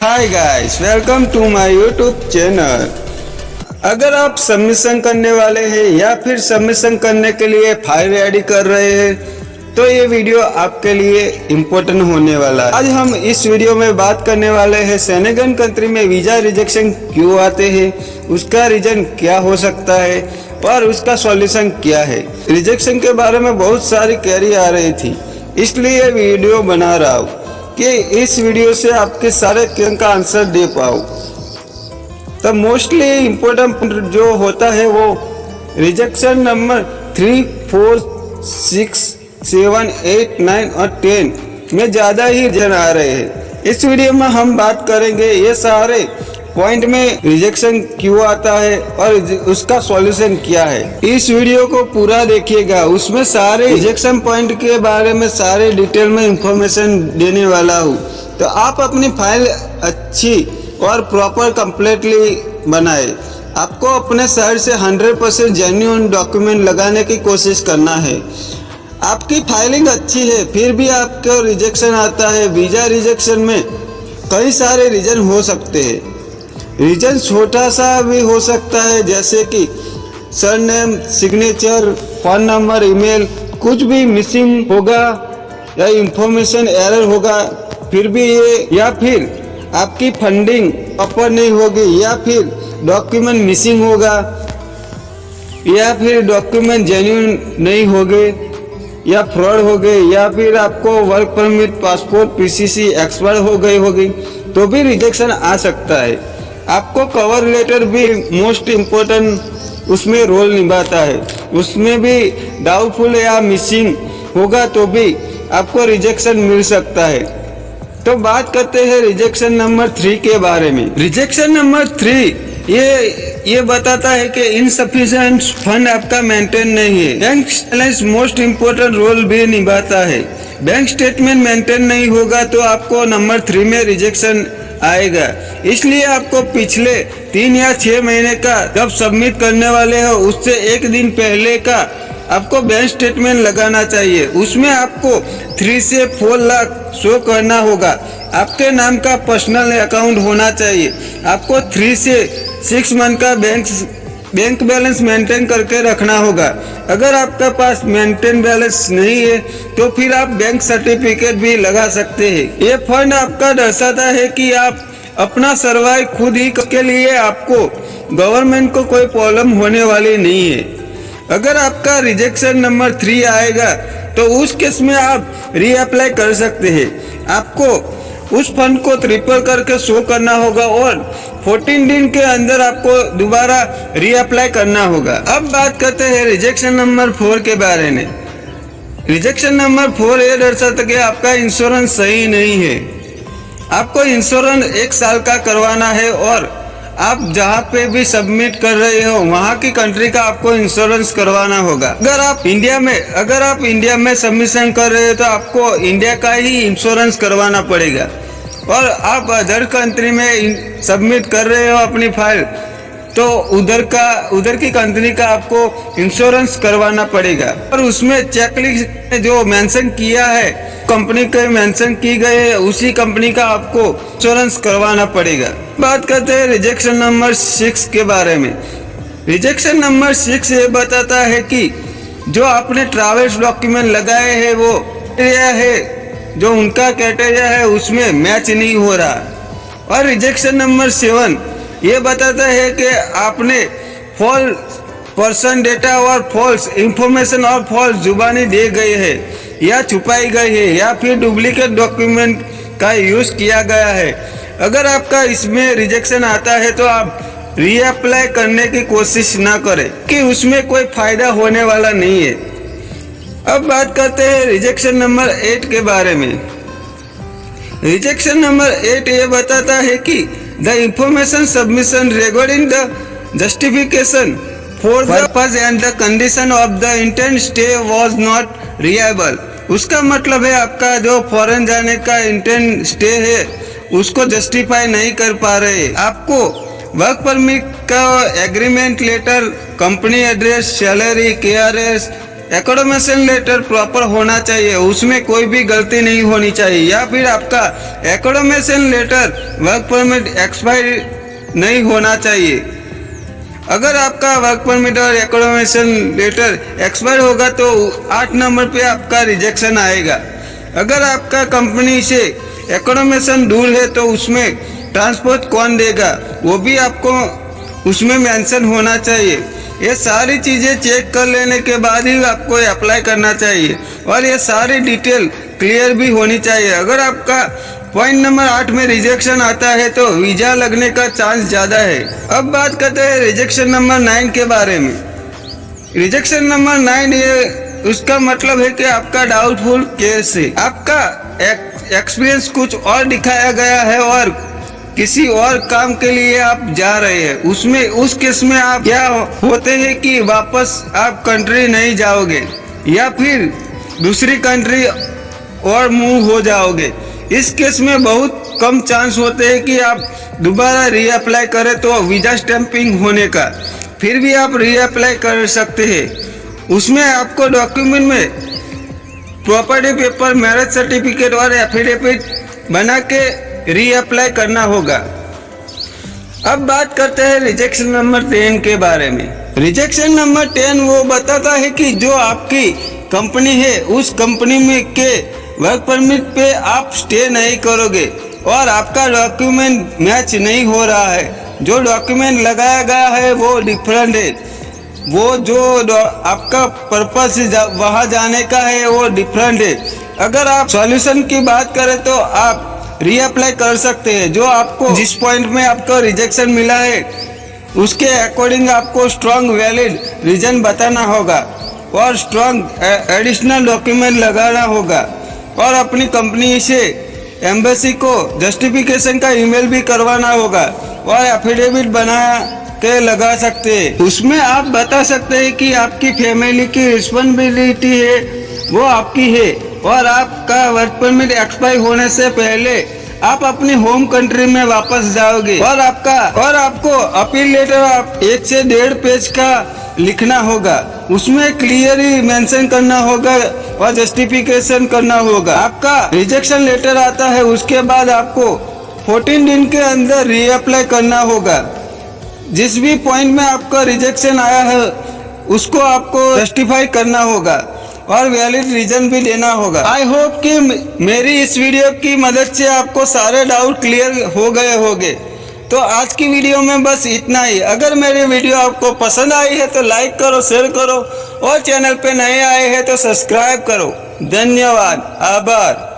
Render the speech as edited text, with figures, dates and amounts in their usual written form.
Hi guys, welcome to my YouTube channel. अगर आप submission करने वाले हैं या फिर सबमिशन करने के लिए फाइल रेडी कर रहे हैं तो ये वीडियो आपके लिए इम्पोर्टेंट होने वाला है। आज हम इस वीडियो में बात करने वाले हैं सेनेगल कंट्री में वीजा रिजेक्शन क्यों आते हैं, उसका रीजन क्या हो सकता है और उसका सॉल्यूशन क्या है। रिजेक्शन के बारे में बहुत सारी क्वेरी आ रही थी, इसलिए वीडियो बना रहा हूँ कि इस वीडियो से आपके सारे क्वेश्चन का आंसर दे पाऊँ। तो मोस्टली इम्पोर्टेंट जो होता है वो रिजेक्शन नंबर 3, 4, 6, 7, 8, 9 और 10 में ज़्यादा ही रिजेक्शन आ रहे हैं। इस वीडियो में हम बात करेंगे ये सारे पॉइंट में रिजेक्शन क्यों आता है और उसका सॉल्यूशन क्या है। इस वीडियो को पूरा देखिएगा, उसमें सारे रिजेक्शन पॉइंट के बारे में सारे डिटेल में इंफॉर्मेशन देने वाला हूँ। तो आप अपनी फाइल अच्छी और प्रॉपर कंप्लीटली बनाए। आपको अपने साइड से 100% जेन्युइन डॉक्यूमेंट लगाने की कोशिश करना है। आपकी फाइलिंग अच्छी है फिर भी आपको रिजेक्शन आता है। वीजा रिजेक्शन में कई सारे रीजन हो सकते हैं। रीजन छोटा सा भी हो सकता है, जैसे कि surname, signature, phone number, email, कुछ भी मिसिंग होगा या इंफॉर्मेशन एरर होगा फिर भी ये, या फिर आपकी फंडिंग प्रॉपर नहीं होगी, या फिर डॉक्यूमेंट मिसिंग होगा, या फिर डॉक्यूमेंट जेन्युइन नहीं होंगे, या फ्रॉड हो गए, या फिर आपको work permit, passport, PCC expire हो गई होगी तो भी रिजेक्शन आ सकता है। आपको कवर लेटर भी मोस्ट इम्पोर्टेंट उसमें रोल निभाता है, उसमें भी डाउटफुल या मिसिंग होगा तो भी आपको रिजेक्शन मिल सकता है। तो बात करते हैं रिजेक्शन नंबर 3 के बारे में। रिजेक्शन नंबर 3 ये बताता है कि इनसफिशिएंट फंड आपका मेंटेन नहीं है। Bank balance most important role भी निभाता है। बैंक स्टेटमेंट मेंटेन नहीं होगा तो आपको नंबर 3 में रिजेक्शन आएगा। इसलिए आपको पिछले 3 या 6 महीने का जब सबमिट करने वाले हो उससे एक दिन पहले का आपको बैंक स्टेटमेंट लगाना चाहिए। उसमें आपको 3 से 4 लाख शो करना होगा। आपके नाम का पर्सनल अकाउंट होना चाहिए। आपको 3 से 6 मंथ का बैंक बैलेंस मेंटेन करके रखना होगा। अगर आपका पास मेंटेन बैलेंस नहीं है तो फिर आप बैंक सर्टिफिकेट भी लगा सकते हैं। ये फंड आपका दर्शाता है कि आप अपना सर्वाइव खुद ही के लिए आपको गवर्नमेंट को कोई प्रॉब्लम होने वाली नहीं है। अगर आपका रिजेक्शन नंबर 3 आएगा तो उस केस में आप रीअप्लाई कर सकते हैं। आपको उस फंड को ट्रिपल करके शो करना होगा और 14 दिन के अंदर आपको दोबारा रीअप्लाई करना होगा। अब बात करते हैं रिजेक्शन नंबर 4 के बारे में। रिजेक्शन नंबर 4 ये दर्शाता है कि आपका इंश्योरेंस सही नहीं है। आपको इंश्योरेंस 1 साल का करवाना है और आप जहाँ पे भी सबमिट कर रहे हो वहाँ की कंट्री का आपको इंश्योरेंस करवाना होगा। अगर आप इंडिया में सबमिशन कर रहे हो तो आपको इंडिया का ही इंश्योरेंस करवाना पड़ेगा। और आप अदर कंट्री में सबमिट कर रहे हो अपनी फाइल तो उधर की कंट्री का आपको इंश्योरेंस करवाना पड़ेगा। और उसमें चेकलिस्ट में जो मेंशन किया है, कंपनी के मेंशन की गई है, उसी कंपनी का आपको इंश्योरेंस करवाना पड़ेगा। बात करते हैं रिजेक्शन नंबर 6 के बारे में। रिजेक्शन नंबर 6 ये बताता है कि जो आपने ट्रैवल्स डॉक्यूमेंट लगाए हैं वो क्राइटेरिया है, जो उनका क्राइटेरिया है उसमें मैच नहीं हो रहा। और रिजेक्शन नंबर 7 ये बताता है कि आपने फॉल्स पर्सन डेटा और फॉल्स इंफॉर्मेशन और फॉल्स जुबानी दे गई है या छुपाई गई है, या फिर डुप्लीकेट डॉक्यूमेंट का यूज किया गया है। अगर आपका इसमें रिजेक्शन आता है तो आप रीअप्लाई करने की कोशिश ना करें कि उसमें कोई फायदा होने वाला नहीं है। अब बात करते हैं रिजेक्शन नंबर 8 के बारे में। रिजेक्शन नंबर 8 ये बताता है कि the information submission regarding the justification for the purpose and the condition of the intent stay was not reliable. उसका मतलब है आपका जो फॉरेन जाने का इंटेंट स्टे है उसको जस्टिफाई नहीं कर पा रहे। आपको वर्क परमिट का agreement letter, company address, salary, KRS, accommodation letter proper होना चाहिए, उसमें कोई भी गलती नहीं होनी चाहिए। या फिर आपका accommodation letter work permit expire नहीं होना चाहिए। अगर आपका वर्क परमिट और एकोमोडेशन लेटर एक्सपायर होगा तो 8 नंबर पे आपका रिजेक्शन आएगा। अगर आपका कंपनी से एकोमोडेशन दूर है तो उसमें ट्रांसपोर्ट कौन देगा वो भी आपको उसमें मेंशन होना चाहिए। ये सारी चीज़ें चेक कर लेने के बाद ही आपको अप्लाई करना चाहिए और ये सारी डिटेल क्लियर भी होनी चाहिए। अगर आपका पॉइंट नंबर 8 में रिजेक्शन आता है तो वीज़ा लगने का चांस ज़्यादा है। अब बात करते हैं रिजेक्शन नंबर 9 के बारे में। रिजेक्शन नंबर 9 ये उसका मतलब है कि आपका डाउटफुल केस है, आपका एक्सपीरियंस कुछ और दिखाया गया है और किसी और काम के लिए आप जा रहे हैं। उसमें उस केस में आप क्या होते हैं कि वापस आप कंट्री नहीं जाओगे या फिर दूसरी कंट्री और मूव हो जाओगे। इस केस में बहुत कम चांस होते हैं कि आप दोबारा रीअप्लाई करें तो वीज़ा स्टैंपिंग होने का, फिर भी आप रीअप्लाई कर सकते हैं। उसमें आपको डॉक्यूमेंट में प्रॉपर्टी पेपर, मैरिज सर्टिफिकेट और एफिडेविट बना के रीअप्लाई करना होगा। अब बात करते हैं रिजेक्शन नंबर 10 के बारे में। रिजेक्शन नंबर 10 वो बताता है कि जो आपकी कंपनी है उस कंपनी में के वर्क परमिट पे आप स्टे नहीं करोगे और आपका डॉक्यूमेंट मैच नहीं हो रहा है। जो डॉक्यूमेंट लगाया गया है वो डिफरेंट है, वो जो आपका पर्पस वहाँ जाने का है वो डिफरेंट है। अगर आप सॉल्यूशन की बात करें तो आप रीअप्लाई कर सकते हैं। जो आपको जिस पॉइंट में आपको रिजेक्शन मिला है उसके अकॉर्डिंग आपको स्ट्रॉन्ग वैलिड रीजन बताना होगा और स्ट्रॉन्ग एडिशनल डॉक्यूमेंट लगाना होगा और अपनी कंपनी से एम्बेसी को जस्टिफिकेशन का ईमेल भी करवाना होगा और एफिडेविट बना के लगा सकते हैं। उसमें आप बता सकते हैं कि आपकी फैमिली की रिस्पॉन्सिबिलिटी है वो आपकी है और आपका वर्क परमिट एक्सपायर होने से पहले आप अपनी होम कंट्री में वापस जाओगे और आपको अपील लेटर 1 से 1.5 पेज का लिखना होगा। उसमें क्लियरली मेंशन करना होगा और जस्टिफिकेशन करना होगा। आपका रिजेक्शन लेटर आता है उसके बाद आपको 14 दिन के अंदर रीअप्लाई करना होगा। जिस भी पॉइंट में आपका रिजेक्शन आया है उसको आपको जस्टिफाई करना होगा और वैलिड रीजन भी देना होगा। आई होप कि मेरी इस वीडियो की मदद से आपको सारे डाउट क्लियर हो गए होंगे। तो आज की वीडियो में बस इतना ही। अगर मेरी वीडियो आपको पसंद आई है तो लाइक करो, शेयर करो और चैनल पे नए आए हैं तो सब्सक्राइब करो। धन्यवाद, आभार।